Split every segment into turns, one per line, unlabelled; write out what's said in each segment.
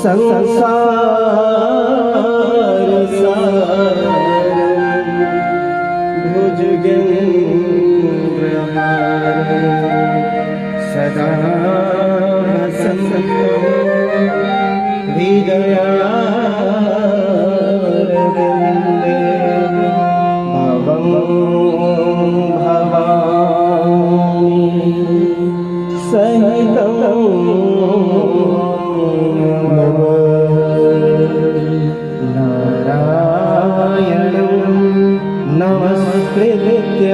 संसार सारं भुजगेन्द्रहारं सदा वसन्तं हृदयारविन्दे भवं भवामि सहितं नारायणं नमस्कृत्य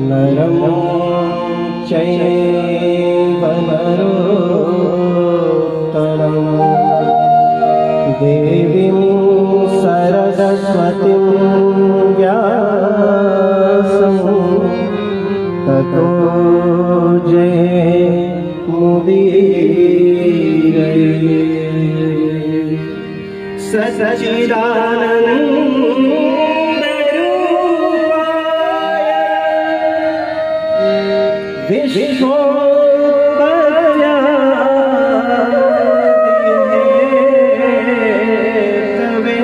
नरं चैव नरोत्तमं देवीं सरस्वतीं व्यासं ततो जयमुदीरये। सच्चिदानन्दरूपाय विश्वोदयादिहेतवे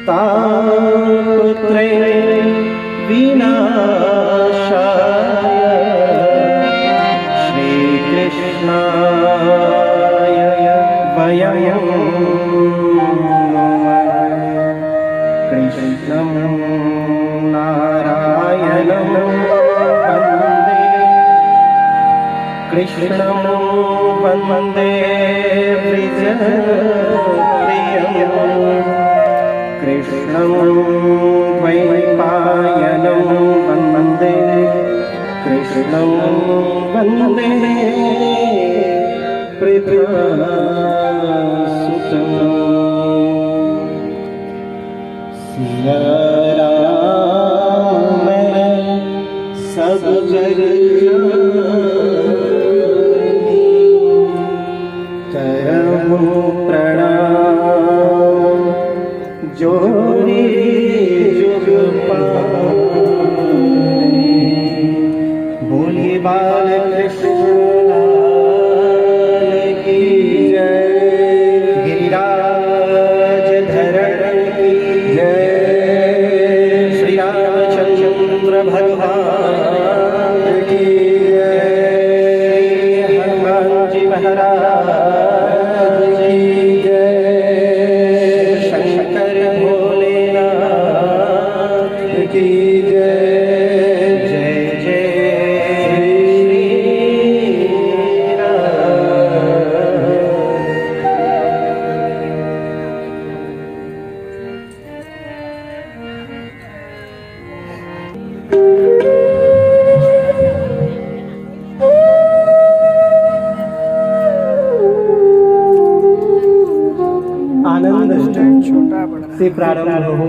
तापत्रय विनाशाय श्रीकृष्णाय वयं कृष्णं नारायणं वन्दे कृष्णं वन्दे व्रजप्रियं कृष्णं द्वैपायनं वन्दे कृष्णं वन्दे प्रियसुतं। सिया राम सब जग करहु प्रणाम जोरी जुग पाए। बोलिए बाल कृष्ण लाल की जय, गिरिराज धरण की जय, श्री रामचंद्र भगवान की जय, हनुमान जी महाराज की जय, शंकर भोलेनाथ की जय। जय जय श्री आनंद से प्रारंभ हो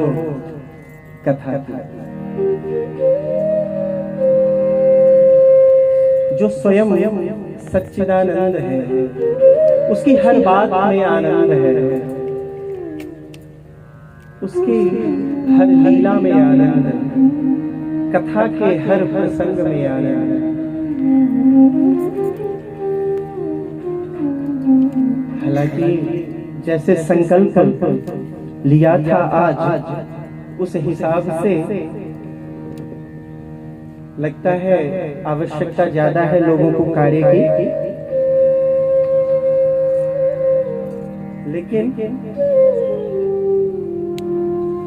कथा की। जो स्वयं सच्चिदानंद है, उसकी हर बात में आनंद है, उसकी हर लीला में आनंद है, कथा के हर प्रसंग में आनंद है। हालांकि जैसे संकल्प लिया था आज, उस हिसाब से लगता है आवश्यकता ज्यादा है लोगों को कार्य की, लेकिन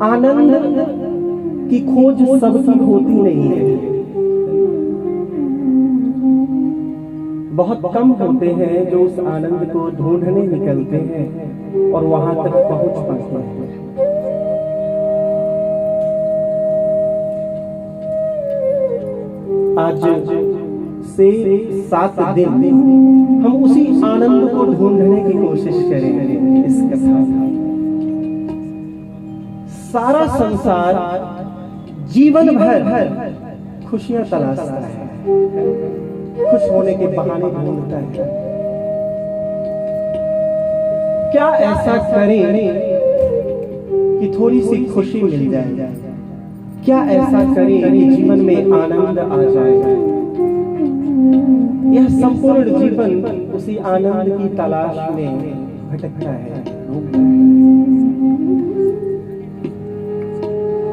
आनंद की खोज सबकी होती नहीं है। बहुत कम होते हैं जो उस आनंद को ढूंढने निकलते हैं और वहां तक पहुंच पाते हैं। आज से 7 दिन हम उसी आनंद को ढूंढने की कोशिश करेंगे। इस कथा में सारा संसार जीवन भर खुशियां तलाशता है, खुश होने के बहाने ढूंढता है। क्या ऐसा करें कि थोड़ी सी खुशी मिल जाए? क्या ऐसा करें कि जीवन में आनंद आ जाए? यह संपूर्ण जीवन उसी आनंद की तलाश में भटकता है।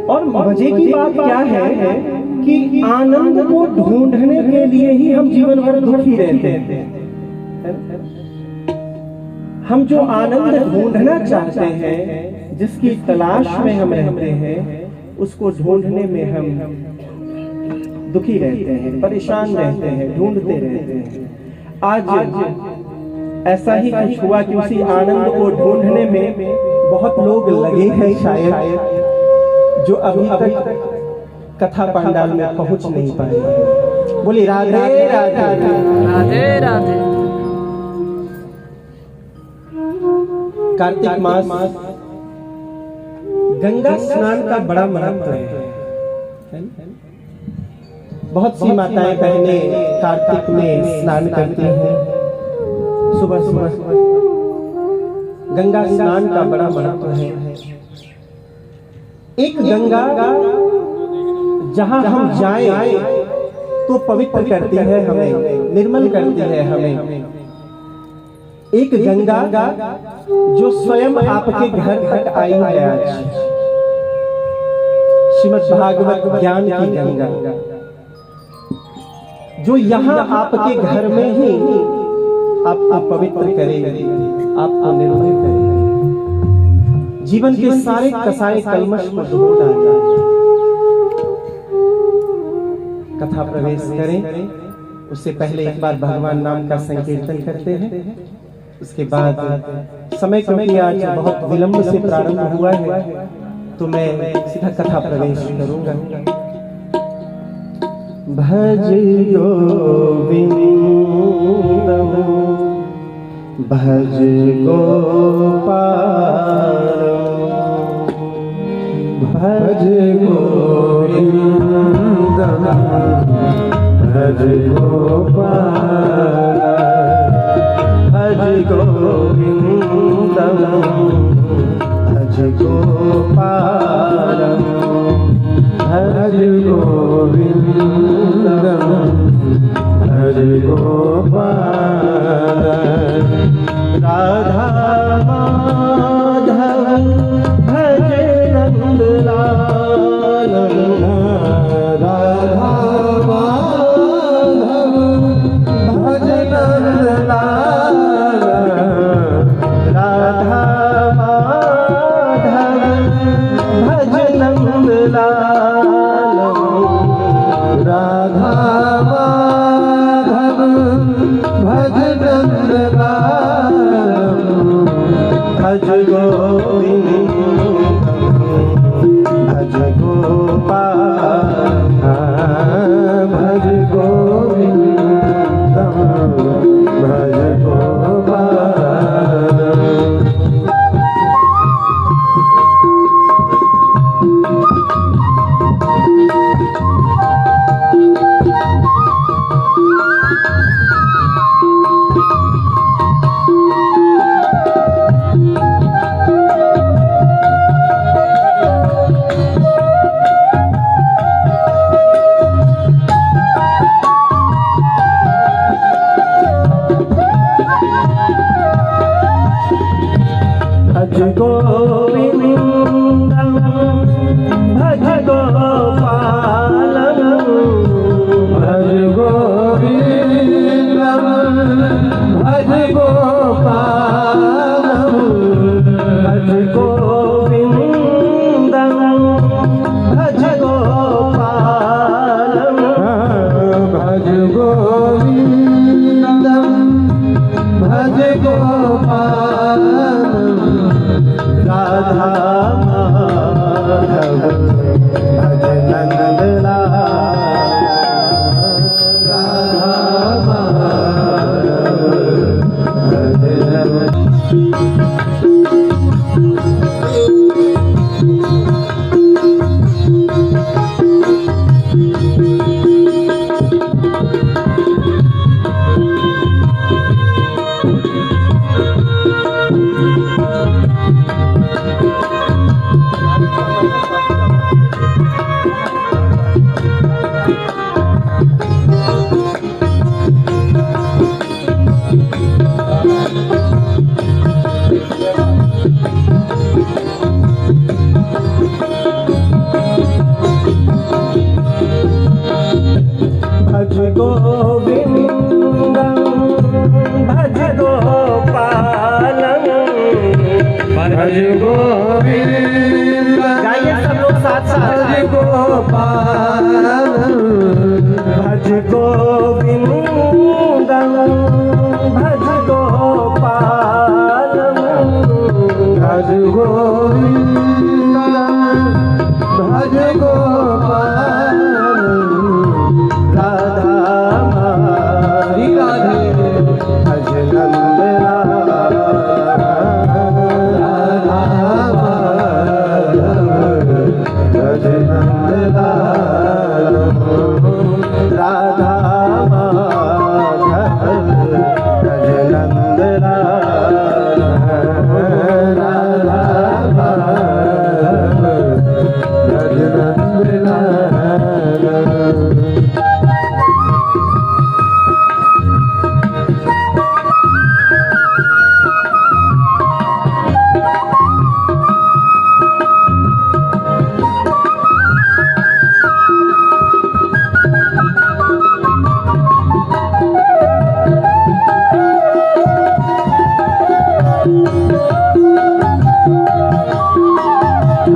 और मजे की बात क्या है कि आनंद को ढूंढने के लिए ही हम जीवन भर दुखी रहते हैं। हम जो आनंद ढूंढना चाहते हैं, जिसकी तलाश में हम रहते हैं, उसको ढूंढने में हम दुखी रहते हैं, परेशान रहते हैं, ढूंढते रहते हैं। आज ऐसा ही कुछ हुआ कि उसी आनंद को ढूंढने में बहुत लोग लगे हैं शायद, जो अभी तक कथा पंडाल में पहुंच नहीं पाए। बोली राधे राधे राधे राधे। कार्तिक मास गंगा स्नान का बड़ा महत्व है। बहुत सी माताएं बहनें कार्तिक में स्नान करती हैं। सुबह सुबह गंगा स्नान का बड़ा महत्व है। एक गंगा जहां हम जाएं तो पवित्र करती है हमें, निर्मल करती है हमें। एक गंगा जो स्वयं आपके घर तक आई है आज, श्रीमद् भागवत ज्ञान की गंगा, जो यहाँ आपके घर में ही आपको पवित्र करेगी, आपको निर्मल करेगी, जीवन के सारे कसाए कलमश को धो डालेगी। कथा प्रवेश करें उससे पहले एक बार भगवान नाम का संकीर्तन करते हैं। उसके बाद समय क्योंकि आज बहुत विलंब से प्रारंभ हुआ है, तो मैं सीधा कथा प्रवेश करूंगा। भज गोविंदम भज गोपाल भज गोविंदम भज गोपाल भज गोविंदम भज गोपाल भज गोविंदम भज गोपाल राधा माधव भज नंदलाल राधा माधव भज नंदलाल राधा माधव भज नंदलाल राधा माधव भज नंदलाल भज गोविंद भज गोपाल भज गोविंद भज गोपाल। भज गोविंदम भज गोपालम भज गोविंदम भज गोपालम भज गोविंदम भज गोपालम भज गोविंदम भज गोपालम राधा माधव भज नंदलाल राधा माधव भज गोविंदम भज गोपालम
भज गोविंद।
गाइए सब लोग साथ साथ।
भज गोपालम
भज गोविंदम भज गोपालम
भज गोविंद भज गोपालम।
राधा
श्री राधे
भज नंद
राधा भज नंद
राधा भज नंद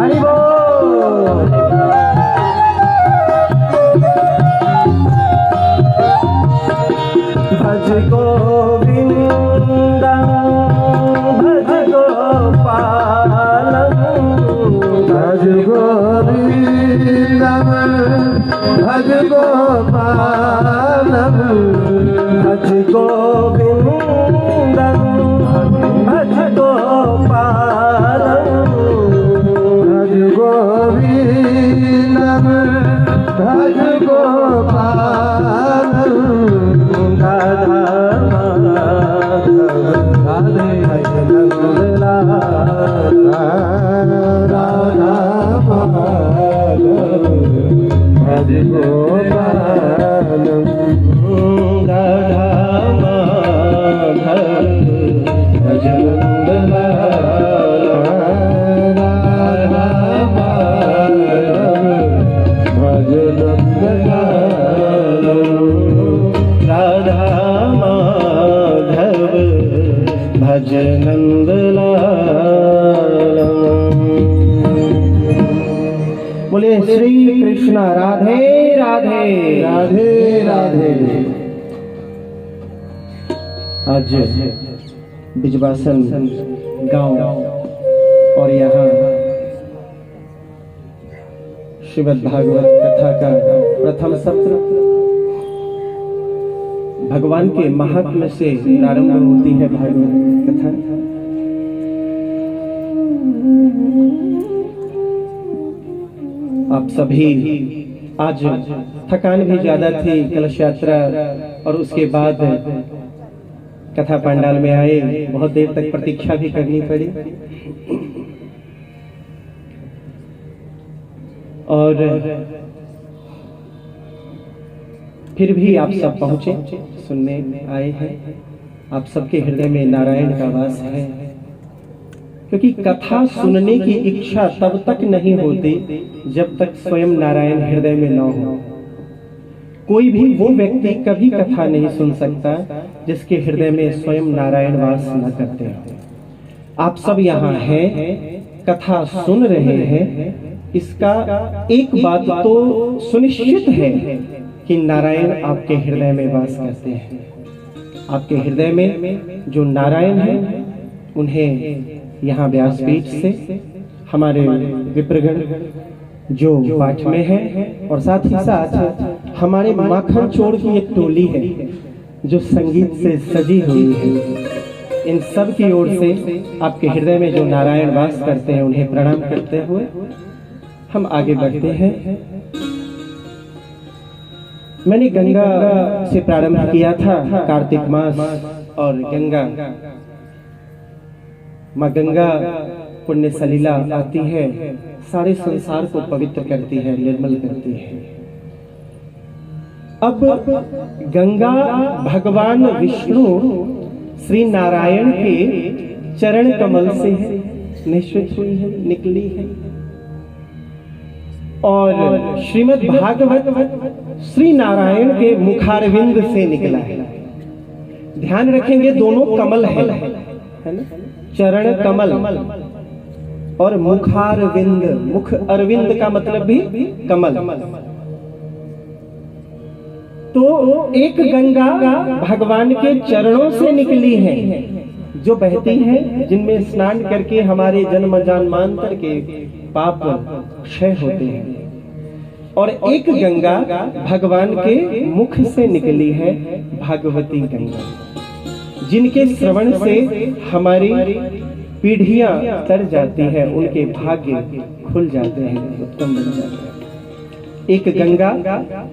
हरि बोल। भज गोविंदम भज गोपालम
भज गोविंदम भज गोपालम।
भज गोविंदम भज गोपालम
भज गोविंदम भज गोपालम।
राधा
राधे
भज नंद
राधा भज गोपालम।
राधा माधव भज नंद
राधा भज
राधा माधव भज नंदलालम। बोले श्री कृष्ण राधे राधे
राधे राधे।
आज बिजवासन गांव और यहाँ श्रीमद् भागवत कथा का प्रथम सत्र भगवान के महात्म्य से प्रारंभ होती है। भागवत कथा आप सभी आज थकान भी ज्यादा थी, कलश यात्रा और उसके बाद कथा पंडाल में आए, बहुत देर तक प्रतीक्षा भी करनी पड़ी और फिर भी आप सब पहुंचे, सुनने आए हैं। आप सबके हृदय में नारायण का वास है, क्योंकि कथा सुनने की इच्छा तब तक नहीं होती जब तक स्वयं नारायण हृदय में न हो। कोई भी वो व्यक्ति कभी कथा नहीं सुन सकता जिसके हृदय में स्वयं नारायण वास न करते हो। आप सब यहाँ हैं, कथा सुन रहे हैं, इसका एक बात तो सुनिश्चित है कि नारायण आपके हृदय में वास करते हैं। आपके हृदय में जो नारायण है उन्हें यहाँ व्यासपीठ से हमारे विप्रगण जो पाठ में है और साथ ही साथ हमारे माखन चोर की एक टोली है जो संगीत से सजी हुई है। इन सब की ओर से आपके हृदय में जो नारायण वास करते हैं उन्हें प्रणाम करते हुए हम आगे बढ़ते हैं। मैंने गंगा से प्रारंभ किया था। कार्तिक मास और गंगा, माँ गंगा पुण्य सलीला आती है, सारे संसार को पवित्र करती है, निर्मल करती है। अब गंगा भगवान विष्णु श्री नारायण के चरण कमल से है, निश्चित हुई है, निकली है। और श्रीमद् भागवत श्री नारायण के मुखारविंद से निकला है। ध्यान रखेंगे दोनों कमल है ना, चरण कमल और मुखारविंद, मुख अरविंद का मतलब भी कमल। तो एक गंगा भगवान के चरणों से निकली है जो बहती है, जिनमें स्नान करके हमारे जन्म जन्मांतर के पाप क्षय होते हैं। और एक गंगा भगवान के मुख से निकली है, भागवती गंगा, जिनके श्रवण से हमारी पीढ़ियां तर जाती है, उनके भाग्य खुल जाते हैं, उत्तम बन जाते हैं। एक गंगा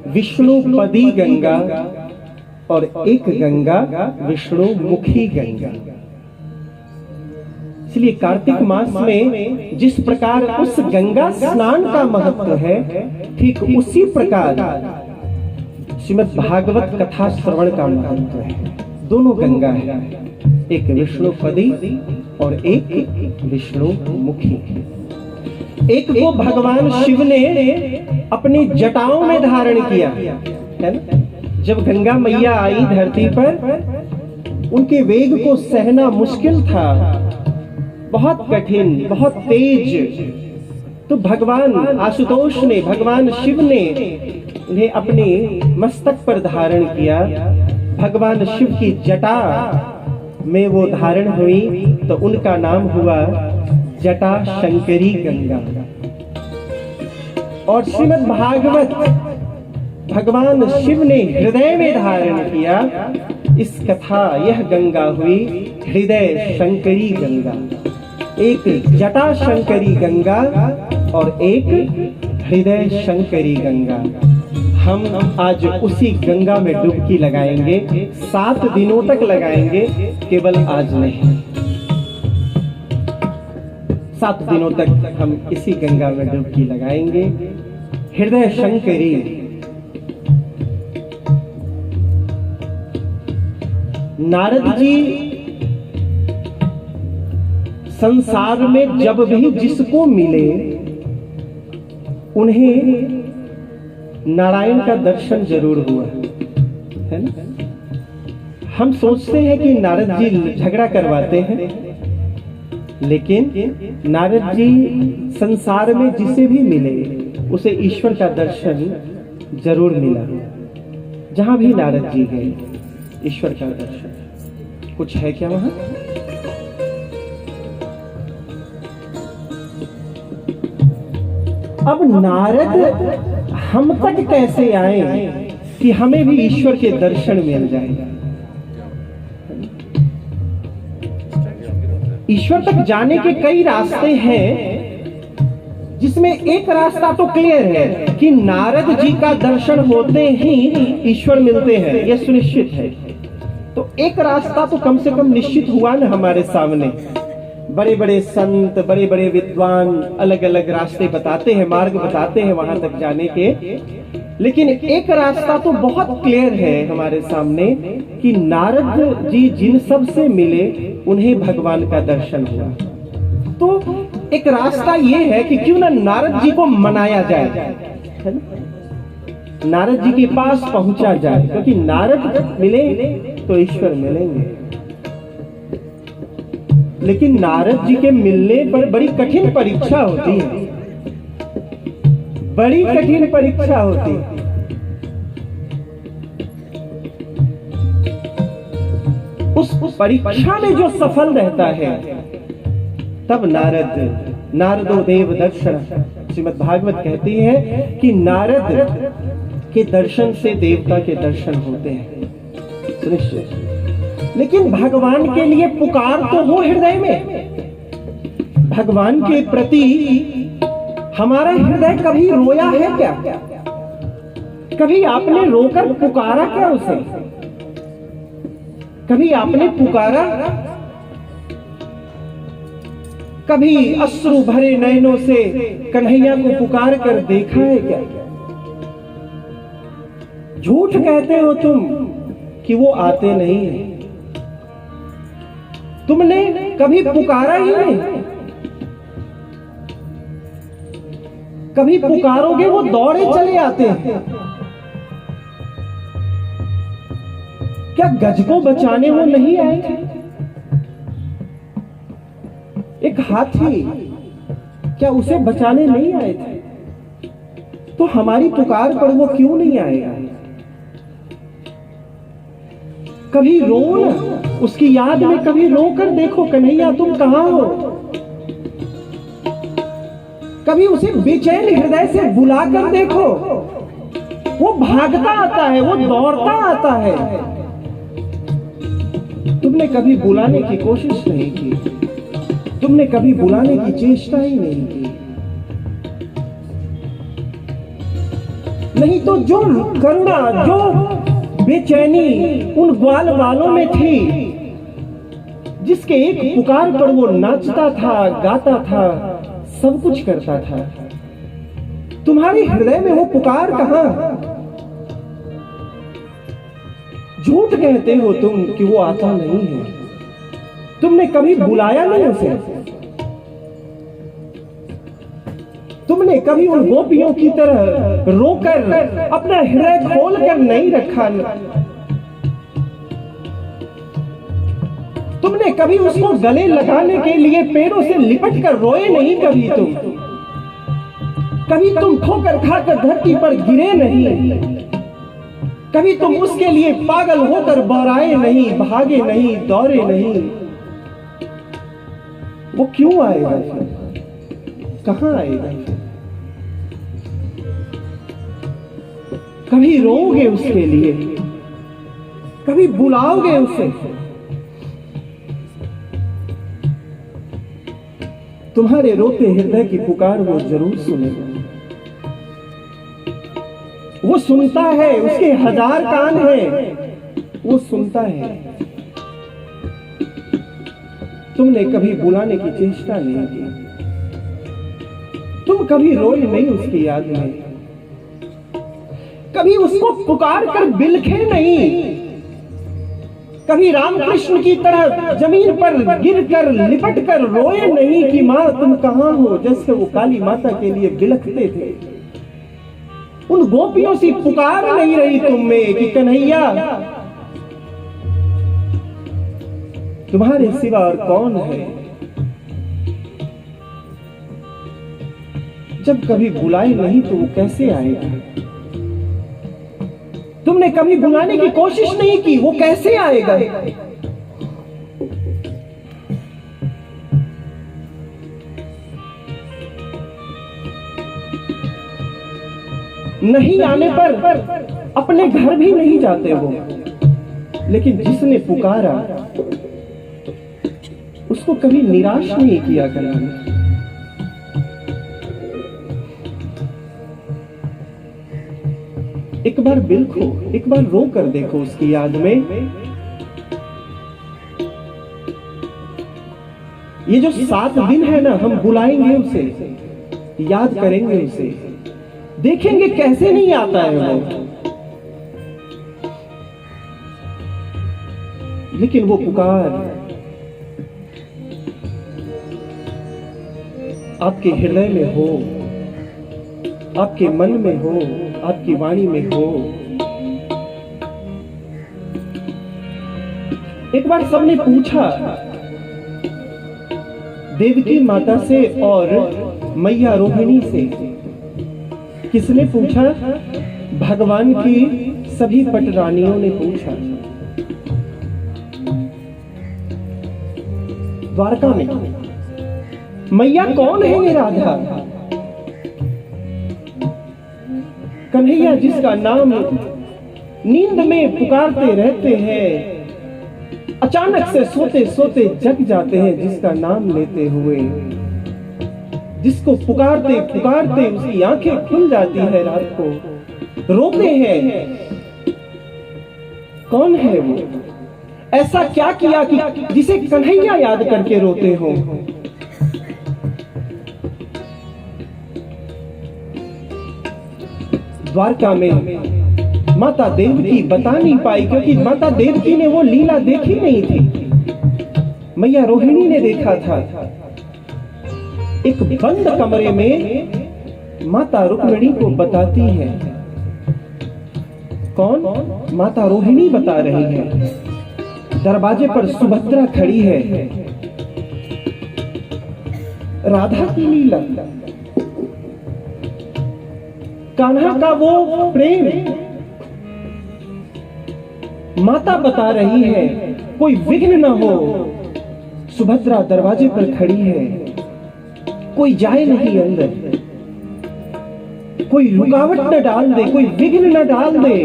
विष्णुपदी गंगा और एक गंगा विष्णुमुखी गंगा। इसलिए कार्तिक मास में जिस प्रकार उस गंगा स्नान का महत्व है, ठीक उसी प्रकार श्रीमद् भागवत कथा श्रवण का महत्व है। दोनों गंगा है, एक विष्णुपदी और एक विष्णुमुखी। एक को भगवान शिव ने अपनी जटाओं में धारण किया है ना। जब गंगा मैया आई धरती पर, उनके वेग को सहना मुश्किल था, बहुत कठिन, बहुत तेज। तो भगवान आशुतोष ने, भगवान शिव ने उन्हें अपने मस्तक पर धारण किया। भगवान शिव की जटा में वो धारण हुई, तो उनका नाम हुआ जटा शंकरी गंगा। और श्रीमद् भागवत भगवान शिव ने हृदय में धारण किया। इस कथा यह गंगा हुई हृदय शंकरी गंगा। एक जटा शंकरी गंगा और एक हृदय शंकरी गंगा। हम आज उसी गंगा में डुबकी लगाएंगे, 7 दिनों तक लगाएंगे, केवल आज नहीं। 7 दिनों तक हम इसी गंगा में डुबकी लगाएंगे। हृदय शंकरी, नारद जी संसार में जब भी जिसको मिले उन्हें नारायण का दर्शन जरूर हुआ है ना। हम सोचते हैं कि नारद जी झगड़ा करवाते हैं, लेकिन नारद जी संसार में जिसे भी मिले उसे ईश्वर का दर्शन जरूर मिला। जहां भी नारद जी गए, ईश्वर का दर्शन। कुछ है क्या वहां? अब नारद हम तक कैसे आए कि हमें भी ईश्वर के दर्शन मिल जाए? ईश्वर तक जाने के कई रास्ते हैं, जिसमें एक रास्ता तो क्लियर है कि नारद जी का दर्शन होते ही ईश्वर मिलते हैं, यह सुनिश्चित है। तो एक रास्ता तो कम से कम निश्चित हुआ ना हमारे सामने। बड़े बड़े संत, बड़े बड़े विद्वान अलग अलग रास्ते बताते हैं, मार्ग बताते हैं वहां तक जाने के, लेकिन एक रास्ता तो बहुत क्लियर है हमारे सामने कि नारद जी जिन सब से मिले उन्हें भगवान का दर्शन हुआ। तो एक रास्ता ये है कि क्यों ना नारद जी को मनाया जाए, है ना? नारद जी के पास पहुंचा जाए, क्योंकि नारद मिले तो ईश्वर मिलेंगे। लेकिन नारद जी के मिलने पर बड़ी कठिन परीक्षा होती है, बड़ी कठिन परीक्षा होती है। उस परीक्षा में जो सफल रहता है, तब नारदो देव दर्शन, श्रीमद् भागवत कहती है कि नारद के दर्शन से देवता के दर्शन होते हैं, सुनिश्चित। लेकिन भगवान के लिए पुकार तो हो हृदय में। भगवान के प्रति हमारा हृदय कभी रोया है क्या? कभी आपने रोकर पुकारा क्या उसे? कभी आपने पुकारा? कभी अश्रु भरे नयनों से कन्हैया को पुकार कर देखा है क्या? झूठ कहते हो तुम कि वो आते नहीं है। तुमने कभी पुकारा ही नहीं। कभी पुकारोगे वो दौड़े चले आते हैं। क्या गज को बचाने वो नहीं आए थे? एक हाथी, क्या उसे बचाने नहीं आए थे? तो हमारी पुकार पर वो क्यों नहीं आएगा? कभी रो ना, उसकी याद में कभी रो कर देखो, कन्हैया तुम कहां हो। कभी उसे बेचैन हृदय से बुला कर देखो, वो भागता आता है, वो दौड़ता आता है। तुमने कभी बुलाने की कोशिश नहीं की, तुमने कभी बुलाने की चेष्टा ही नहीं की। नहीं तो जो करुणा, जो बेचैनी उन ग्वाल वालों में थी, जिसके एक पुकार पर वो नाचता था, गाता था, सब कुछ करता था, तुम्हारे हृदय में वो पुकार कहां? झूठ कहते हो तुम कि वो आता नहीं है। तुमने कभी बुलाया नहीं उसे। तुमने कभी उन गोपियों की तरह रोकर अपना हृदय खोलकर नहीं रखा। तुमने कभी उसको गले लगाने के लिए पैरों से लिपट कर रोए नहीं। कभी तुम ठोकर खाकर धरती पर गिरे नहीं। कभी तुम उसके लिए पागल होकर बौराए नहीं, भागे नहीं, दौड़े नहीं। वो क्यों आएगा? कहां आएगा? कभी रोओगे उसके लिए, कभी बुलाओगे उसे। तुम्हारे रोते हृदय की पुकार वो जरूर सुनेगा। वो सुनता है, उसके 1000 कान हैं, वो सुनता है। तुमने कभी बुलाने की चेष्टा नहीं की। तुम कभी रोए नहीं उसकी याद में, कभी उसको पुकार कर बिलखे नहीं। कभी रामकृष्ण की तरह जमीन पर गिरकर लिपट कर रोए नहीं कि मां तुम कहां हो, जैसे वो काली माता के लिए बिलखते थे। उन गोपियों से पुकार नहीं रही तुम में कि कन्हैया तुम्हारे सिवा और कौन है। जब कभी बुलाए नहीं तो वो कैसे आएगा? तुमने कभी बुलाने की कोशिश नहीं की, वो कैसे आएगा? नहीं आने पर अपने घर भी नहीं जाते वो, लेकिन जिसने पुकारा उसको कभी निराश नहीं किया करना। एक बार बिलखो, एक बार रो कर देखो उसकी याद में। ये जो 7 दिन है ना, हम बुलाएंगे उसे, याद करेंगे उसे, देखेंगे कैसे नहीं आता है वो। लेकिन वो पुकार आपके हृदय में हो, आपके मन में हो, आपकी वाणी में हो। एक बार सबने पूछा देवकी माता से और मैया रोहिणी से। किसने पूछा? भगवान की सभी पटरानियों ने पूछा। द्वारका में मैया कौन है ये राधा? कन्हैया जिसका नाम नींद में पुकारते रहते हैं, अचानक से सोते सोते जग जाते हैं, जिसका नाम लेते हुए, जिसको पुकारते पुकारते उसकी आंखें खुल जाती है, रात को रोते हैं। कौन है वो? ऐसा क्या किया कि जिसे कन्हैया याद करके रोते हो? द्वारका में माता देवकी बता नहीं पाई, क्योंकि माता देवकी ने वो लीला देखी नहीं थी। मैया रोहिणी ने देखा था। एक बंद कमरे में माता रुक्मिणी को बताती है। कौन? माता रोहिणी बता रही है। दरवाजे पर सुभद्रा खड़ी है। राधा की लीला, कान्हा का वो प्रेम माता बता रही है। कोई विघ्न न हो। सुभद्रा दरवाजे पर खड़ी है। कोई जाए नहीं अंदर, कोई रुकावट न डाल दे, कोई विघ्न न डाल दे।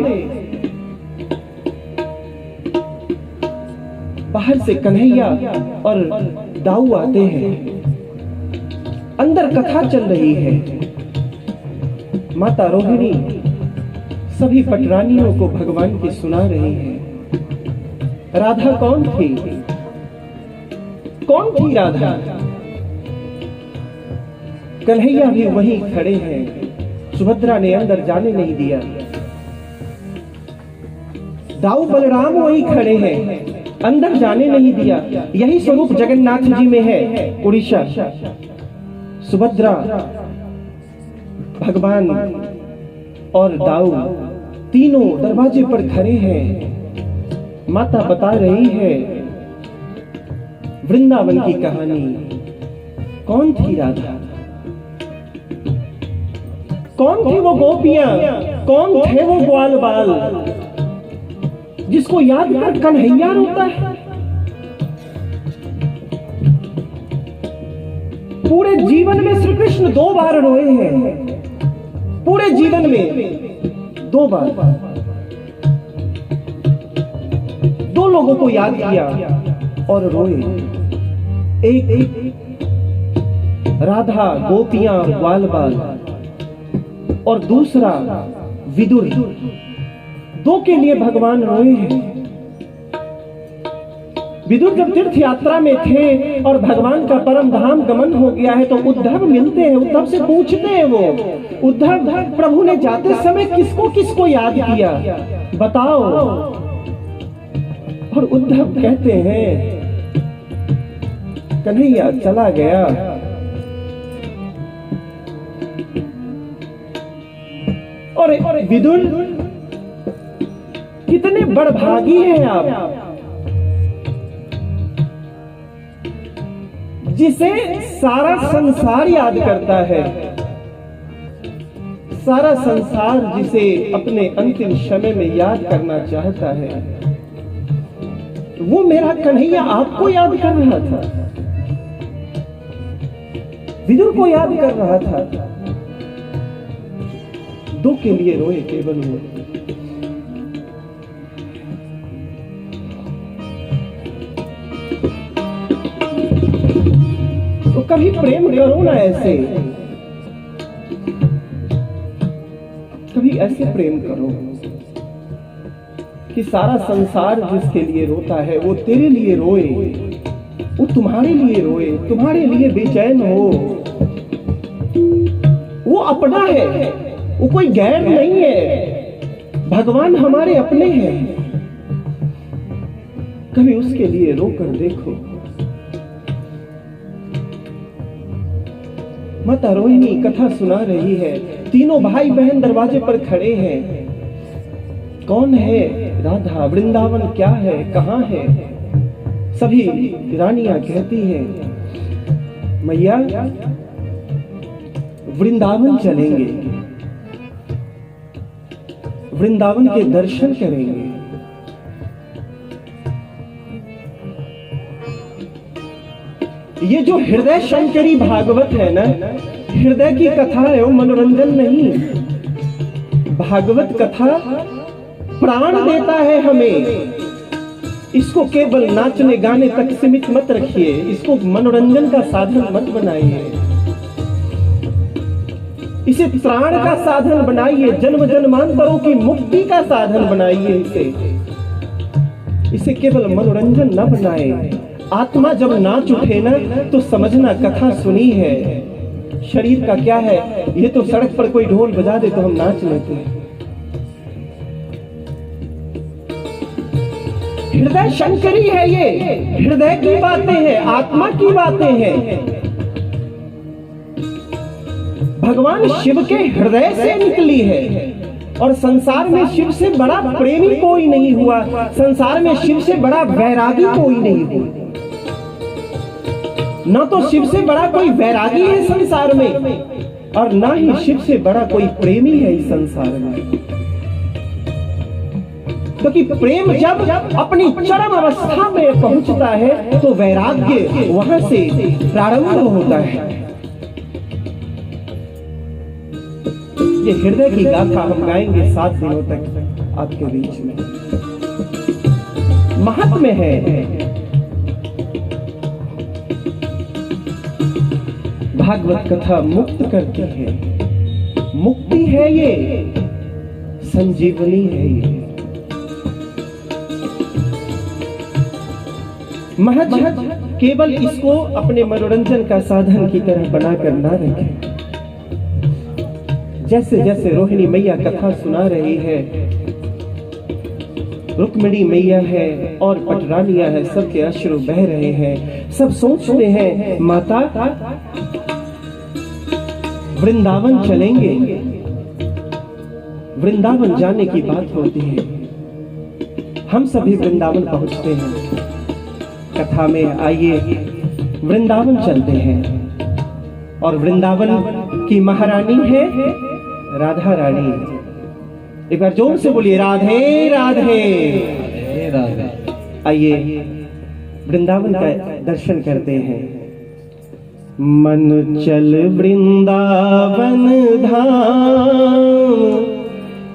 बाहर से कन्हैया और दाऊ आते हैं। अंदर कथा चल रही है। माता रोहिणी सभी पटरानियों को भगवान की सुना रही है। राधा कौन थी? कौन थी राधा? कन्हैया भी वहीं खड़े हैं। सुभद्रा ने अंदर जाने नहीं दिया। दाऊ बलराम वहीं खड़े हैं, अंदर जाने नहीं दिया। यही स्वरूप जगन्नाथ जी में है, उड़ीसा। सुभद्रा, भगवान और दाऊ तीनों दरवाजे पर खड़े हैं। माता बता रही है वृंदावन की कहानी। कौन थी राधा? कौन थी वो गोपियां? कौन थे वो ग्वाल बाल जिसको याद कर कन्हैया रोता है? पूरे जीवन में श्री कृष्ण 2 बार रोए हैं। पूरे जीवन में 2 बार 2 लोगों को याद किया और रोए। एक राधा, गोपियां और ग्वाल बाल, और दूसरा विदुर। 2 के लिए भगवान रोए हैं। विदुर जब तीर्थ यात्रा में थे और भगवान का परम धाम गमन हो गया है तो उद्धव मिलते हैं। उद्धव से पूछते हैं वो, उद्धव प्रभु ने जाते समय किसको किसको याद किया, बताओ। और उद्धव कहते हैं कन्हैया चला गया। और विदुर, कितने बड़भागी हैं आप, जिसे सारा संसार याद करता है। सारा संसार जिसे अपने अंतिम समय में याद करना चाहता है। वो मेरा कन्हैया आपको याद कर रहा था, विदुर को याद कर रहा था। 2 के लिए रोए केवल वो। तो कभी प्रेम करो ना ऐसे, कभी ऐसे प्रेम करो कि सारा संसार जिसके लिए रोता है वो तेरे लिए रोए, वो तुम्हारे लिए रोए, तुम्हारे लिए बेचैन हो। वो अपना है, वो कोई गैर नहीं है। भगवान हमारे अपने हैं। कभी उसके लिए रोकर देखो। माता रोहिणी कथा सुना रही है। तीनों भाई बहन दरवाजे पर खड़े हैं। कौन है राधा? वृंदावन क्या है? कहां है? सभी रानियां कहती हैं मैया वृंदावन चलेंगे, वृंदावन के दर्शन करेंगे। ये जो हृदय शंकरी भागवत है ना, हृदय की कथा है, वो मनोरंजन नहीं। भागवत कथा प्राण देता है हमें। इसको केवल नाचने गाने तक सीमित मत रखिए, इसको मनोरंजन का साधन मत बनाइए। इसे त्राण का साधन बनाइए, जन्म जन्मांतरों की मुक्ति का साधन बनाइए। इसे केवल मनोरंजन न बनाए। आत्मा जब नाच उठे ना तो समझना कथा सुनी है। शरीर का क्या है, ये तो सड़क पर कोई ढोल बजा दे तो हम नाच लेते हैं। हृदय शंकरी है, ये हृदय की बातें हैं, आत्मा की बातें हैं। भगवान शिव के हृदय से निकली है। और संसार में शिव से बड़ा प्रेमी कोई नहीं हुआ, संसार में शिव से बड़ा वैरागी कोई नहीं हुआ। न तो शिव से बड़ा कोई वैरागी है संसार में, और ना ही शिव से बड़ा कोई प्रेमी है इस संसार में। क्योंकि प्रेम जब अपनी चरम अवस्था में पहुंचता है तो वैराग्य वहां से प्रारंभ होता है। ये हृदय की गाथा हम गाएंगे 7 दिनों तक आपके बीच में। महात्म्य है, भागवत कथा मुक्त करती है, मुक्ति है ये, संजीवनी है ये। महज केवल इसको अपने मनोरंजन का साधन की तरह बनाकर ना रखें। जैसे जैसे रोहिणी मैया कथा सुना रही है, रुक्मिणी मैया है और पटरानिया है, सबके अश्रु बह रहे हैं। सब सोचते हैं माता वृंदावन चलेंगे। वृंदावन जाने की बात होती है, हम सभी वृंदावन पहुंचते हैं। कथा में आइए वृंदावन चलते हैं। और वृंदावन की महारानी है राधा रानी। एक बार जोर से बोलिए राधे राधे। आइए वृंदावन का दर्शन करते हैं। मन चल वृंदावन धाम,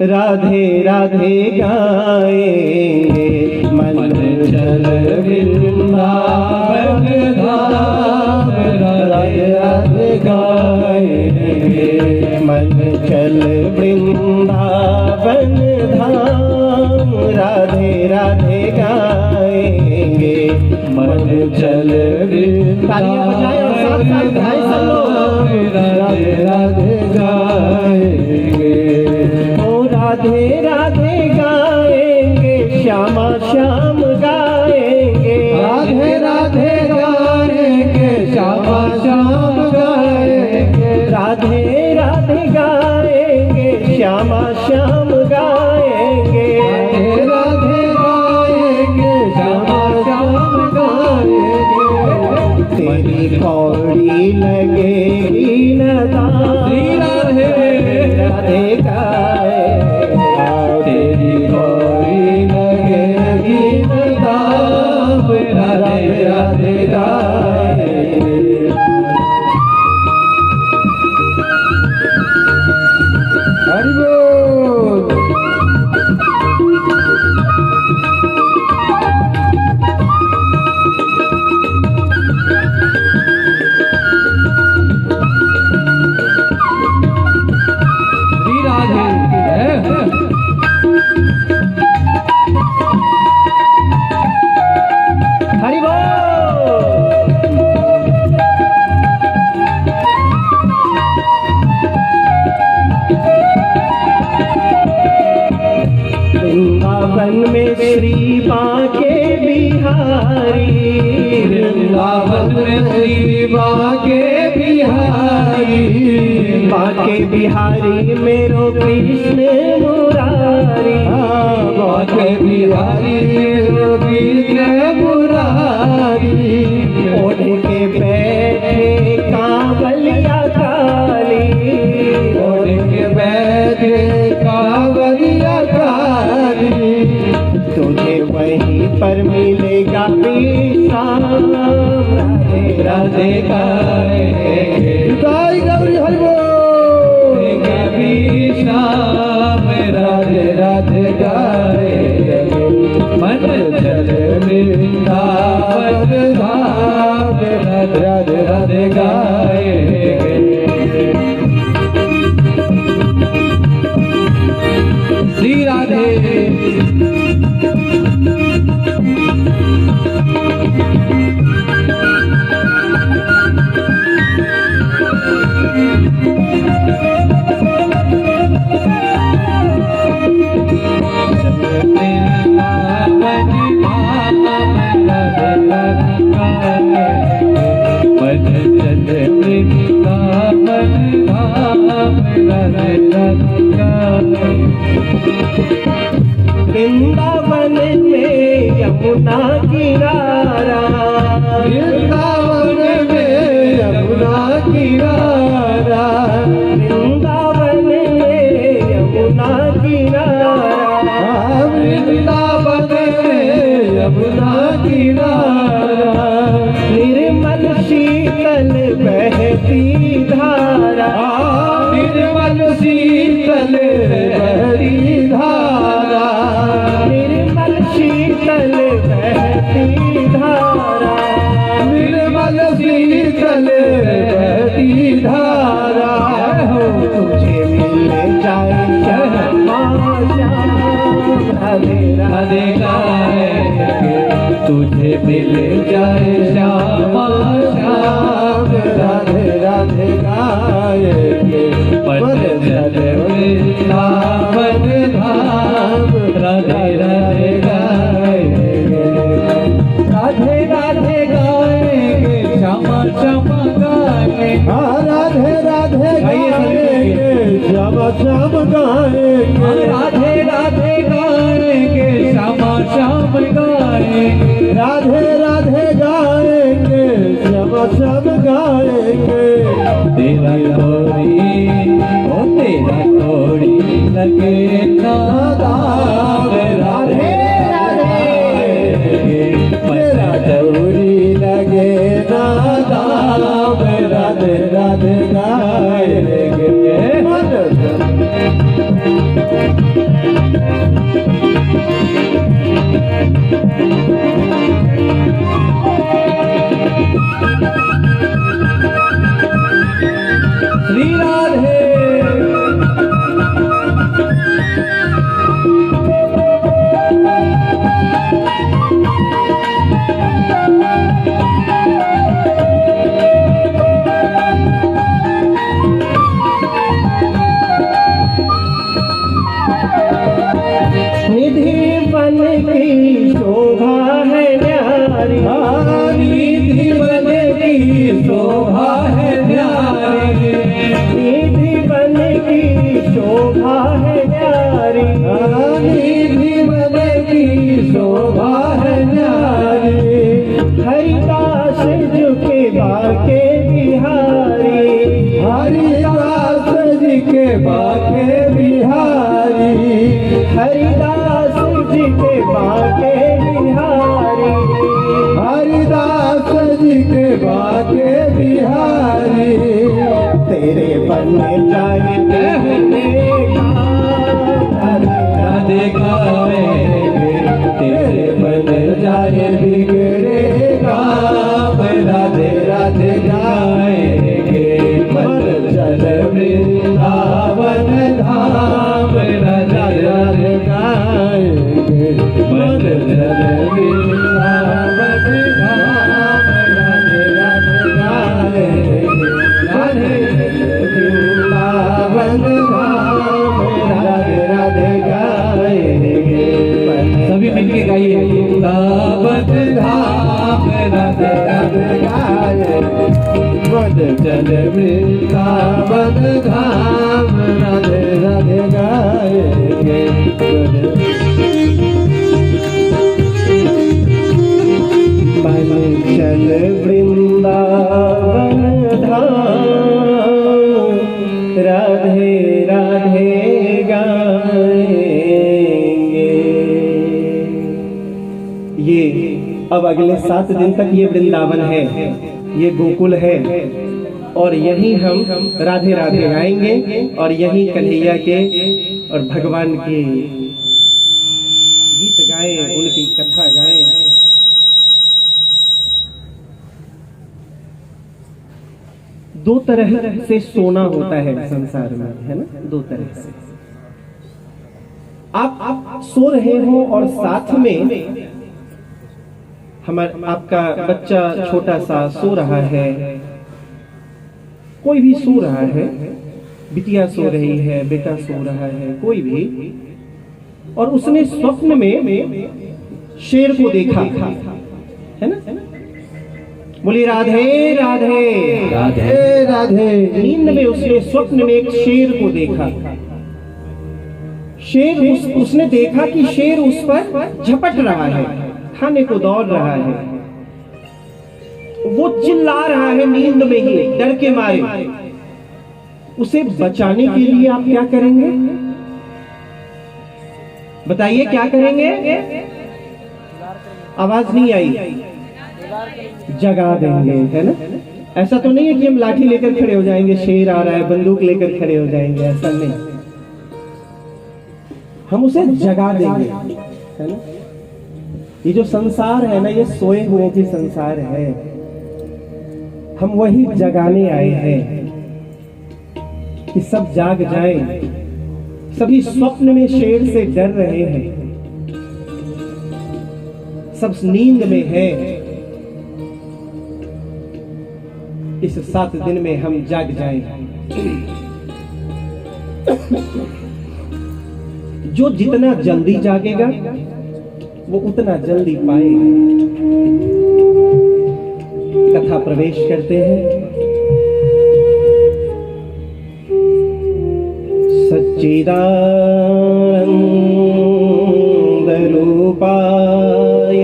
राधे राधे गाएंगे। मन चल वृंदावन धाम, राधे राधे गाएंगे। मन चल वृंदावन धाम, राधे राधे गाएंगे। मन चल तालियां बजाएं और साथ साथ गाएं सब लोग। राधे राधे गाएंगे, ओ राधे राधे गाएंगे, श्यामा श्याम गाएंगे।
राधे राधे गाएंगे, श्यामा श्याम गाएंगे।
राधे राधे गाएंगे, श्यामा श्याम गाएंगे।
राधे राधे गाएंगे, श्यामा श्याम गाएंगे।
तेरी कौड़ी लगेगी न
श्री राधे
राधे गाएंगे।
तेरी गौरी लगेगी दाम, राधे राधे गाएंगे। हरि बोल। श्री राधे
हरि बोल। वृंदावन में श्री बांके बिहारी,
वृंदावन में श्री बांके बिहारी।
बांके बिहारी मेरो कृष्ण मुरारी।
बांके बिहारी मेरो कृष्ण मुरारी।
ओढ़ के बैठे कांवलिया काली,
ओढ़ के बैठे कांवलिया काली।
तुझे वहीं पर मिलेगा विश्राम। राधे
राधे गाएंगे, गाय गौरी हरि बोल। श्याम राधे राधे गाएंगे। मन चल वृंदावन धाम, राधे राधे राधे गाए।
वृंदावन में यमुना किनारा,
वृंदावन में यमुना किनारा,
वृंदावन में यमुना किनारा,
वृंदावन में यमुना किनारा,
निर्मल शीतल बहती धारा,
निर्मल शीतल बहती धारा,
निर्मल शीतल बहती धारा,
निर्मल शीतल बहती धारा,
तुझे मिल जाए श्यामा श्याम, राधे
राधे
राधे
गाएंगे, तुझे मिल जाए श्यामा श्याम, राधे राधे गाएंगे, मन जल वृंदावन धाम, राधे राधे गाएंगे, राधे राधे गाएंगे, श्यामा श्यामा गाएंगे, राधे राधे गाएंगे, श्यामा श्याम गाएंगे, राधे राधे गाएंगे, श्यामा श्याम गाएंगे, राधे राधे गाएंगे, श्यामा श्याम गाएंगे, तेरा थोड़ी ओ तेरा थोड़ी लगे ना दाम, राधे राधे तेरा थोड़ी लगे ना दाम, राधे राधे गाएंगे। श्री राधे
निधि बन की शोभा है न्यारी,
निधि बन की शोभा है न्यारी,
निधि बन की शोभा है न्यारी,
निधि बन की शोभा है न्यारी,
हरिदास झुके बाके बिहारी,
हरिदास जी के बाके बिहारी,
हरिदास जी के बाके बिहारी,
हरिदास जी के बाके बिहारी,
तेरे बन जाए
राधे गाएंगे, तेरे बन जाए बिगड़े काम, राधे राधे गाएंगे, मन चल वृंदावन धाम, राधे राधे गाएंगे, मन चल वृंदावन धाम, राधे राधे गाएंगे, राधे वृंदावन धाम, राधे राधे गाएंगे। सभी मिलके गाइए, वृंदावन धाम, राधे राधे गाएंगे, मन चल वृंदावन धाम, राधे राधे गाएंगे।
मन चल वृंदावन धाम, राधे राधे गाएंगे। ये अब अगले 7 दिन तक ये वृंदावन है, ये गोकुल है, और यहीं हम राधे राधे गाएंगे, और यहीं कन्हैया के और भगवान के गीत गाएं, उनकी कथा गाएं। दो तरह से सोना होता है संसार में, है ना, 2 तरह से। आप सो रहे हो और साथ में आपका बच्चा छोटा सा सो रहा है, कोई भी सो रहा है, बिटिया सो रही है, बेटा सो रहा है, कोई भी, और उसने स्वप्न में शेर को देखा, है ना, बोली राधे राधे
राधे
राधे। नींद में उसने स्वप्न में एक शेर को देखा। उसने देखा कि शेर उस पर झपट रहा है, खाने को दौड़ रहा है। वो चिल्ला रहा है नींद में ही, डर के मारे। उसे बचाने के लिए आप क्या करेंगे? बताइए क्या करेंगे? आवाज नहीं आई। जगा देंगे, है ना? ऐसा तो नहीं है कि हम लाठी लेकर खड़े हो जाएंगे, शेर आ रहा है बंदूक लेकर खड़े हो जाएंगे, ऐसा नहीं। हम उसे जगा देंगे, है ना? ये जो संसार है ना, ये सोए हुओं की संसार है। हम वही जगाने आए हैं कि सब जाग जाएं। सभी स्वप्न में शेर से डर रहे हैं, सब नींद में है। इस 7 दिन में हम जाग जाएं। जो जितना जल्दी जागेगा वो उतना जल्दी पाएगा। कथा प्रवेश करते हैं। सच्चिदानंद रूपाय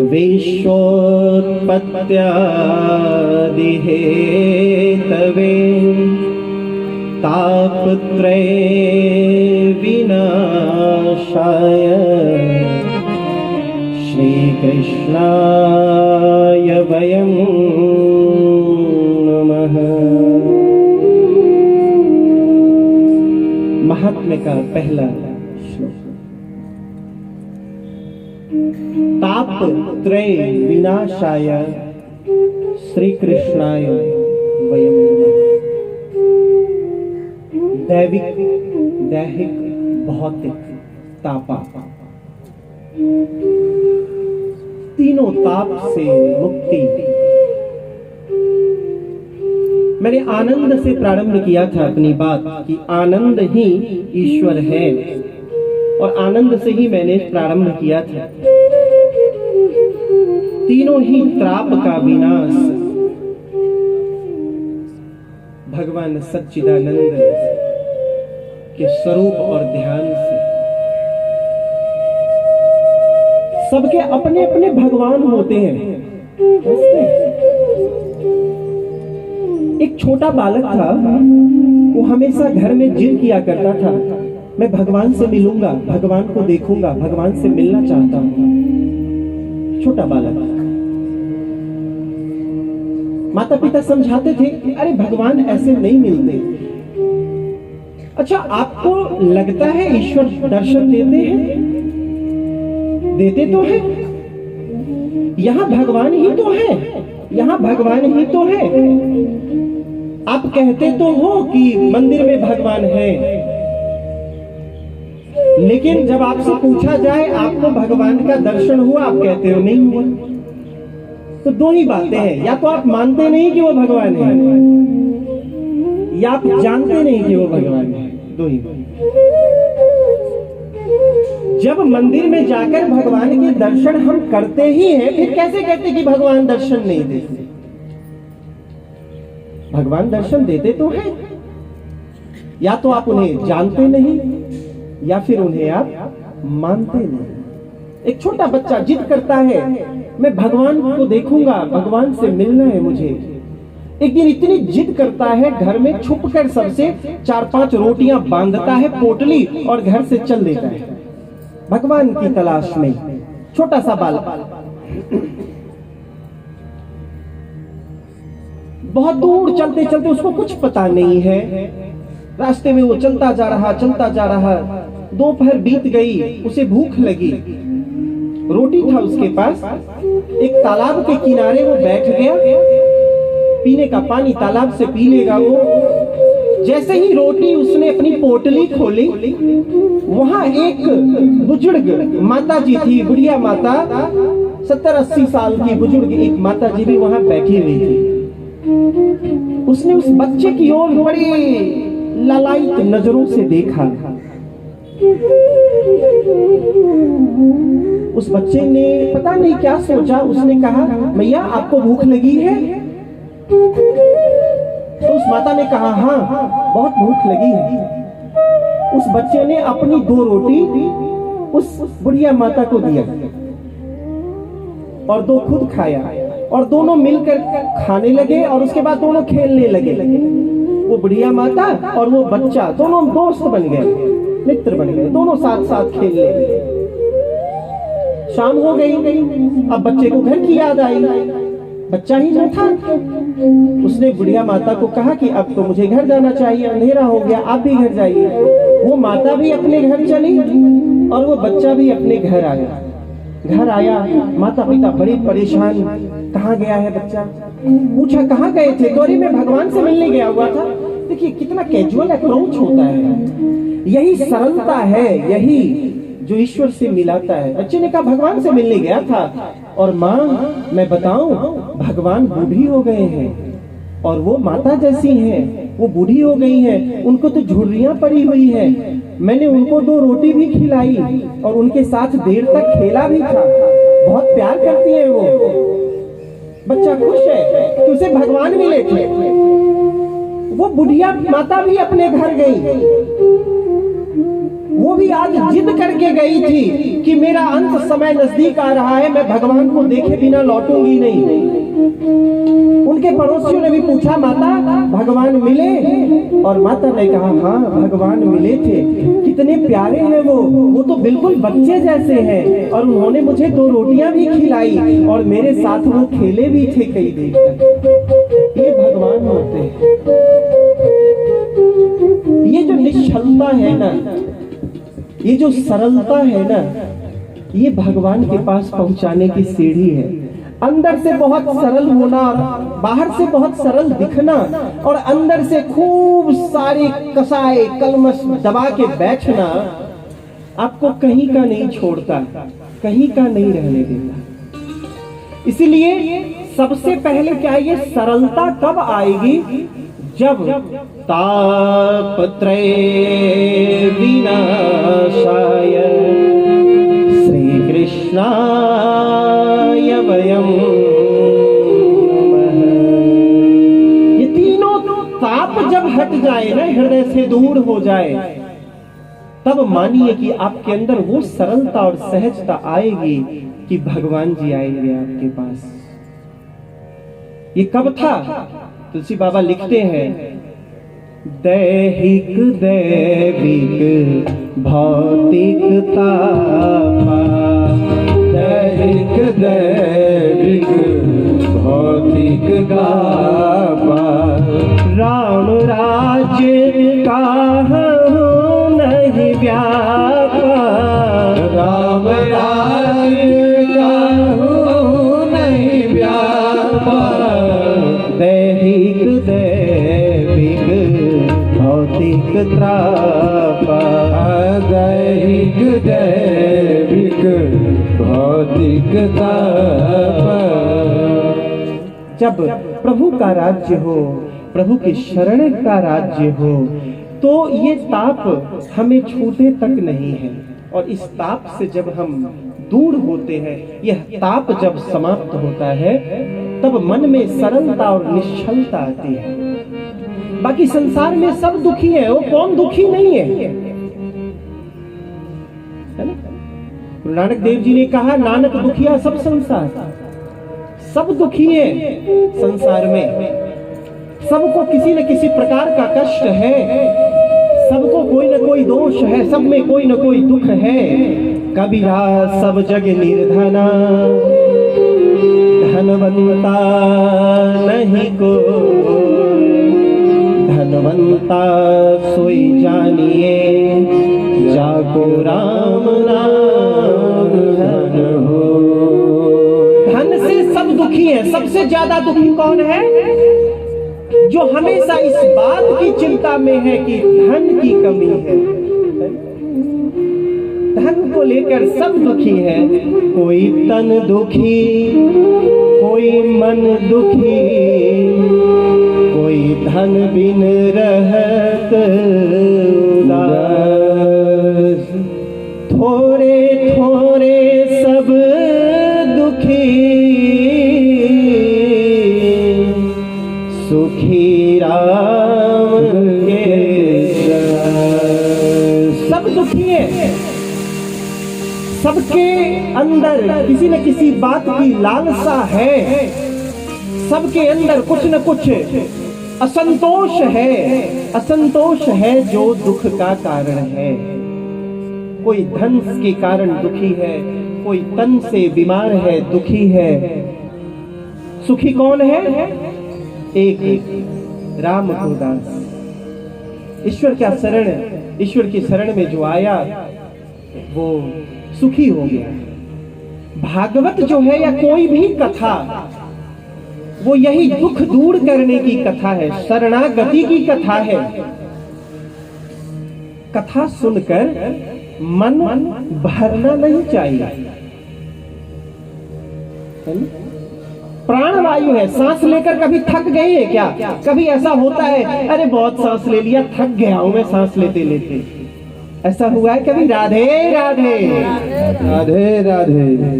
विश्वोत्पत्त्यादिहेतवे तापत्रय विनाशाय श्रीकृष्णाय वयं नमः। महात्म्य का पहला श्लोक। तापत्रय विनाशाय श्रीकृष्णाय वयं नमः। दैविक, दैहिक, भौतिक, तापा, तीनों ताप से मुक्ति। मैंने आनंद से प्रारंभ किया था अपनी बात कि आनंद ही ईश्वर है, और आनंद से ही मैंने प्रारंभ किया था। तीनों ही त्राप का विनाश भगवान सच्चिदानंद के स्वरूप और ध्यान से। सबके अपने अपने भगवान होते हैं। एक छोटा बालक था, वो हमेशा घर में जिद किया करता था, मैं भगवान से मिलूंगा, भगवान को देखूंगा, भगवान से मिलना चाहता हूं। छोटा बालक। माता पिता समझाते थे कि अरे भगवान ऐसे नहीं मिलते। अच्छा, आपको लगता है ईश्वर दर्शन देते हैं? देते तो है। यहां भगवान ही तो है, यहां भगवान ही तो है। आप कहते तो हो कि मंदिर में भगवान है, लेकिन जब आपसे पूछा जाए आपको भगवान का दर्शन हुआ, आप कहते हो नहीं हुआ। तो दो ही बातें हैं, या तो आप मानते नहीं कि वो भगवान है, या आप जानते नहीं कि वो भगवान है। दो ही। जब मंदिर में जाकर भगवान के दर्शन हम करते ही हैं, फिर कैसे कहते कि भगवान दर्शन नहीं देते? भगवान दर्शन देते तो हैं। या तो आप उन्हें जानते नहीं, या फिर उन्हें आप मानते नहीं। एक छोटा बच्चा जिद करता है, मैं भगवान को देखूंगा, भगवान से मिलना है मुझे। एक दिन इतनी जिद करता है, घर में छुपकर सबसे 4-5 रोटियां बांधता है पोटली और घर से चल देता है भगवान की तलाश में। छोटा सा बालक। बहुत दूर चलते चलते उसको कुछ पता नहीं है, रास्ते में वो चलता जा रहा। दोपहर बीत गई, उसे भूख लगी, रोटी था उसके पास। एक तालाब के किनारे वो बैठ गया, पीने का पानी तालाब से पी लेगा वो। जैसे ही रोटी उसने अपनी पोटली खोली, वहां एक बुजुर्ग माता जी थी, बुढ़िया माता, 70-80 साल की बुजुर्ग एक माता जी भी वहां बैठी हुई थी। उसने उस बच्चे की ओर बड़ी लालायित नजरों से देखा। उस बच्चे ने पता नहीं क्या सोचा, उसने कहा मैया आपको भूख लगी है? तो उस माता ने कहा हाँ बहुत भूख लगी है। उस बच्चे ने अपनी 2 रोटी उस बुढ़िया माता को दिया और 2 खुद खाया, और दोनों मिलकर खाने लगे और उसके बाद दोनों खेलने लगे। वो बुढ़िया माता और वो बच्चा दोनों दोस्त बन गए, मित्र बन गए, दोनों साथ साथ खेलने लगे। शाम हो गई, अब बच्चे को घर की याद आई, बच्चा ही न था। उसने बुढ़िया माता को कहा कि अब तो मुझे घर जाना चाहिए, अंधेरा हो गया, आप भी घर जाइए। वो माता भी अपने घर चली और वो बच्चा भी अपने घर आया। घर आया, माता पिता बड़े परेशान, कहाँ गया है बच्चा? पूछा कहाँ गए थे? तो अरे मैं भगवान से मिलने गया हुआ था। देखिए कितना कैजुअल अप्रोच होता है, यही सरलता है, यही जो ईश्वर से मिलाता है। बच्चे ने कहा भगवान से मिलने गया था, और माँ मैं बताऊं भगवान बूढ़ी हो गए हैं और वो माता जैसी हैं, वो बूढ़ी हो गई हैं, उनको तो झुर्रियां पड़ी हुई हैं। मैंने उनको 2 रोटी भी खिलाई और उनके साथ देर तक खेला भी था, बहुत प्यार करती है वो। बच्चा खुश है कि उसे भगवान मिले थे। वो बुढ़िया माता भी अपने घर गई, वो भी आज जिद करके गई थी कि मेरा अंत समय नजदीक आ रहा है, मैं भगवान को देखे बिना लौटूंगी नहीं। उनके पड़ोसियों ने भी पूछा माता भगवान मिले? और माता ने कहा हाँ भगवान मिले थे, कितने प्यारे हैं वो तो बिल्कुल बच्चे जैसे हैं, और उन्होंने मुझे 2 रोटियां भी खिलाई और मेरे साथ वो खेले भी थे कई देर तक। ये भगवान होते हैं। ये जो निश्चलता है ना, ये जो सरलता है ना, ये भगवान के पास पहुंचाने की सीढ़ी है। अंदर से बहुत सरल होना, बाहर से बहुत सरल दिखना, और अंदर से खूब सारे कसाए कलमश दबा के बैठना आपको कहीं का नहीं छोड़ता, कहीं का नहीं रहने देता। इसीलिए सबसे पहले क्या, ये सरलता कब आएगी? जब तापत्रय विनाशाय श्री कृष्णाय वयम् नमः। ये तीनों ताप जब हट जाए ना, हृदय से दूर हो जाए, तब मानिए कि आपके अंदर वो सरलता और सहजता आएगी कि भगवान जी आएंगे आपके पास। ये कब था? तुलसी बाबा लिखते हैं दैहिक दैविक भौतिक तापा,
दैहिक दैविक भौतिक गापा,
राम राज्य काहू नहीं व्यापा,
राम राज्य काहू नहीं व्यापा,
दैहिक दैविक भौतिक त्रापा,
दैहिक दैविक भौतिक तापा।
जब प्रभु का राज्य हो, प्रभु की शरण का राज्य हो, तो ये ताप हमें छूते तक नहीं है। और इस ताप से जब हम दूर होते हैं, यह ताप जब समाप्त होता है, तब मन में सरलता और निश्चलता आती है। बाकी संसार में सब दुखी है, वो कौन दुखी नहीं है? गुरु नानक देव जी ने कहा नानक दुखिया सब संसार, सब दुखी है संसार में, सबको किसी न किसी प्रकार का कष्ट है, सबको कोई न कोई दोष है, सब में कोई न कोई दुख है। कबीरा सब जग निर्धना, धनवंता नहीं को, धनवंता सोई जानिए, जाको राम नाम धन हो। धन से सब दुखी है। सबसे ज्यादा दुखी कौन है? जो हमेशा इस बात की चिंता में है कि धन की कमी है। धन को लेकर सब दुखी है। कोई तन दुखी, कोई मन दुखी, कोई धन बिन रहत उदास, थोड़े थोड़े सब सबके अंदर किसी न किसी बात की लालसा है, सबके अंदर कुछ न कुछ असंतोष है जो दुख का कारण है। कोई धन के कारण दुखी है, कोई तन से बीमार है, दुखी है। सुखी कौन है? एक राम को दास, ईश्वर की शरण में जो आया वो सुखी हो गया। भागवत जो है या कोई भी कथा, वो यही दुख दूर करने की कथा है, शरणागति की कथा है। कथा सुनकर मन भरना नहीं चाहिए। प्राणवायु है, सांस लेकर कभी थक गए हैं क्या? कभी ऐसा होता है, अरे बहुत सांस ले लिया, थक गया हूं मैं सांस लेते लेते, ऐसा हुआ है कभी? राधे राधे
राधे राधे।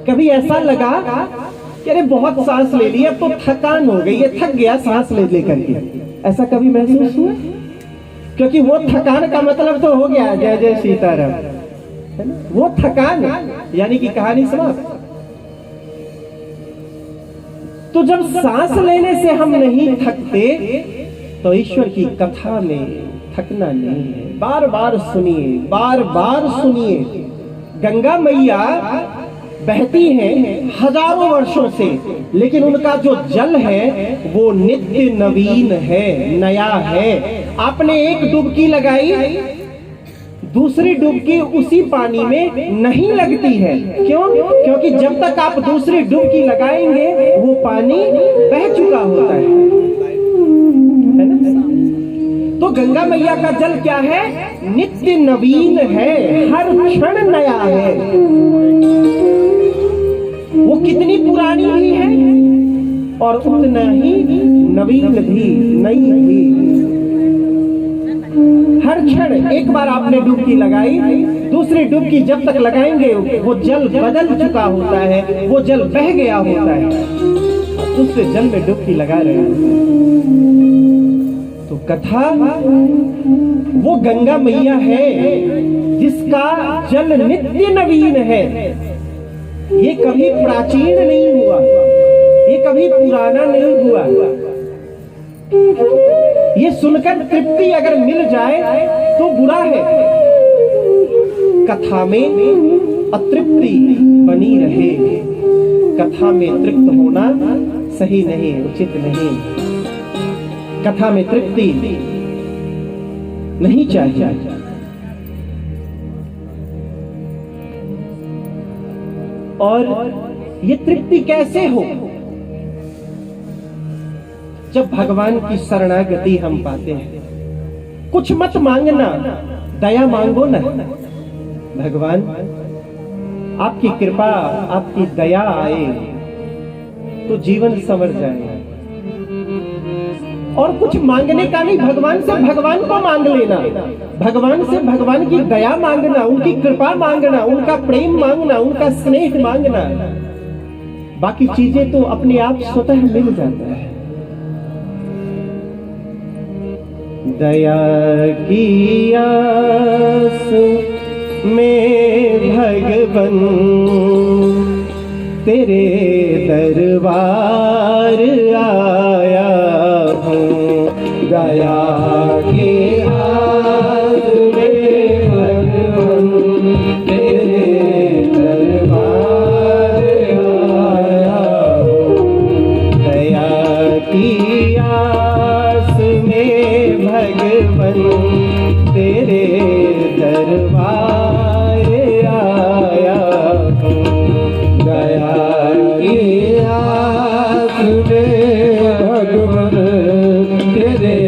कभी ऐसा लगा कि अरे बहुत सांस ले लिया तो थकान हो गई है, थक गया सांस ले लेकर के, ऐसा कभी महसूस हुआ? क्योंकि वो थकान का मतलब तो हो गया जय जय सीताराम, है ना? वो थकान यानी कि कहानी समाप्त। तो जब सांस लेने से हम नहीं थकते तो ईश्वर की कथा में थकना नहीं है। बार बार सुनिए, बार बार सुनिए। गंगा मैया बहती हैं हजारों वर्षों से, लेकिन उनका जो जल है वो नित्य नवीन है, नया है। आपने एक डुबकी लगाई, दूसरी डुबकी उसी पानी में नहीं लगती है। क्यों? क्योंकि जब तक आप दूसरी डुबकी लगाएंगे वो पानी बह चुका होता है ना? तो गंगा मैया का जल क्या है? नित्य नवीन है, हर क्षण नया है। वो कितनी पुरानी भी है और उतना ही नवीन भी, नई भी। हर क्षण एक बार आपने डुबकी लगाई, दूसरी डुबकी जब तक लगाएंगे वो जल बदल चुका होता है, वो जल बह गया होता है, दूसरे जल में डुबकी लगा रहे हैं। तो कथा वो गंगा मैया है जिसका जल नित्य नवीन है। ये कभी प्राचीन नहीं हुआ, ये कभी पुराना नहीं हुआ। ये सुनकर तृप्ति अगर मिल जाए तो बुरा है। कथा में अतृप्ति बनी रहे, कथा में तृप्त होना सही नहीं, उचित नहीं। कथा में तृप्ति नहीं चाहिए। और ये तृप्ति कैसे हो? जब भगवान की शरणागति हम पाते हैं। कुछ मत मांगना, दया मांगो ना। भगवान आपकी कृपा, आपकी दया आए तो जीवन संवर जाए। और कुछ मांगने का नहीं, भगवान से भगवान को मांग लेना, भगवान से भगवान की दया मांगना, उनकी कृपा मांगना, उनका प्रेम मांगना, उनका स्नेह मांगना। बाकी चीजें तो अपने आप स्वतः मिल जाता है। दया की आस में भगवन तेरे दरबार आया हूँ। दया की आस में भगवन तेरे दरबार आया हूँ। दया की आस में भगवन तेरे दरबार आया हूँ। दया की आस में भगवन तेरे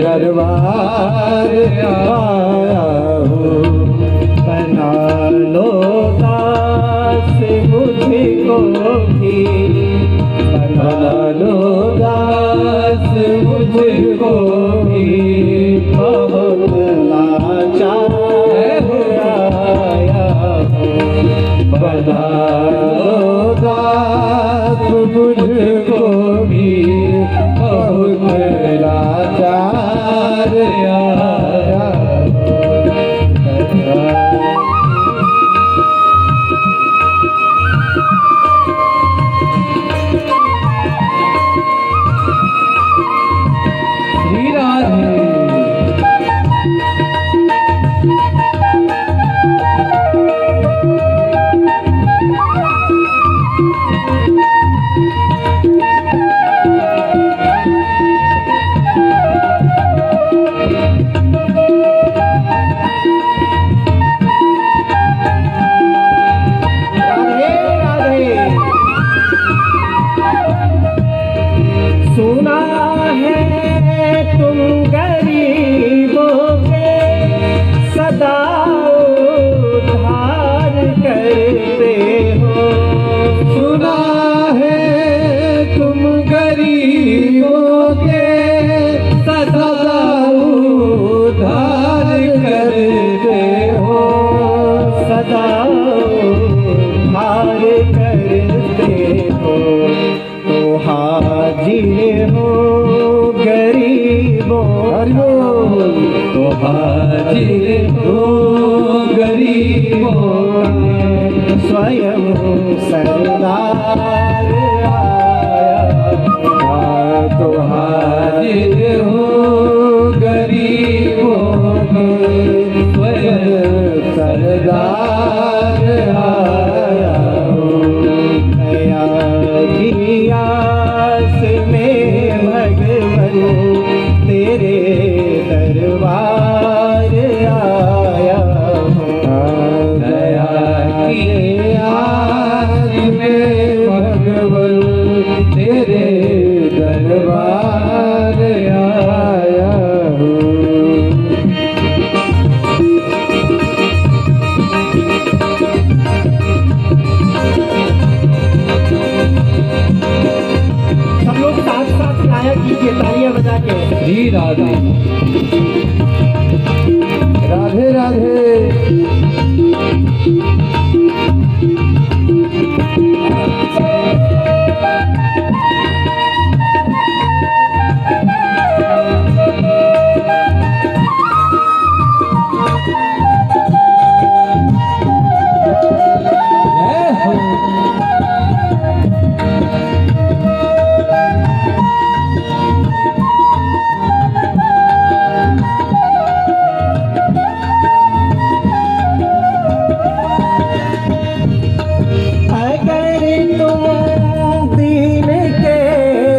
दरबार आया हूँ। बना लो दास मुझको भी, बना लो दास मुझको भी, बहुत लाचार आया हूँ। बना लो दास मुझको भी, बहुत लाचार आया हूँ। सदा उद्धार करते हो।
सुना है तुम गरीबों के सदा उद्धार करते हो।
सदा उद्धार करते हो। तो हाजिर हो गरीबों
तो हाजिर हो गरीबों
स्वयं सरदार आया।
तो हाजिर हो गरीबों स्वयं सरदार आया।
नया जियास में भगवन तेरे दरबार आया हूँ।
दया की आस में भगवन तेरे दरबार आया हूँ।
सब लोग साथ साथ गाया कीजिए तालियां बजा के।
श्री राधे राधे राधे।
अगर तुम दीन के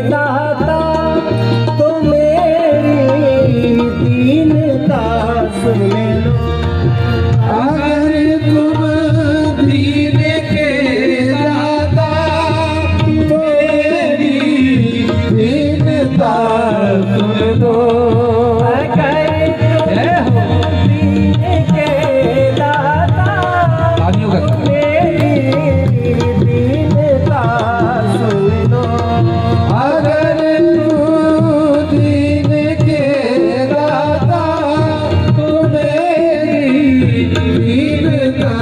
दाता तो मेरी दीनता सुन लो।
अगर तुम दीन के दाता मेरी दीनता सुन लो।
अगर तुम दीन के दाता मेरी दीनता सुन लो।
अगर तू दीन के दाता तो मेरी दीनता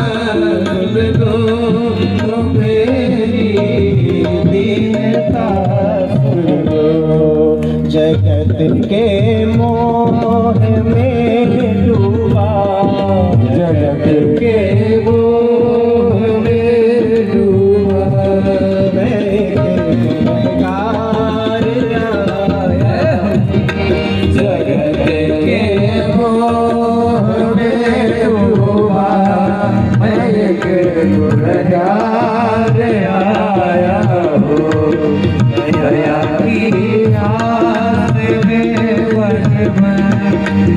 सुन लो। तो मेरी
दीनता सुन लो। जगत के मोह में डूबा
जगत के मोह में डूबा
मैं गुनहगार आया।
जगत के मोह में डूबा मैं एक गुनहगार आया हूँ। दया की आस में भगवन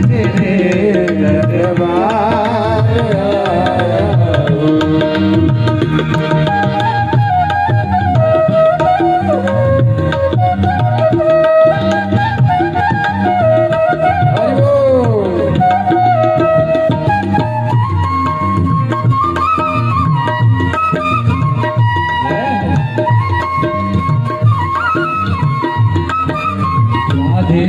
तेरे दरबार आया हूँ। हरि बोल। राधे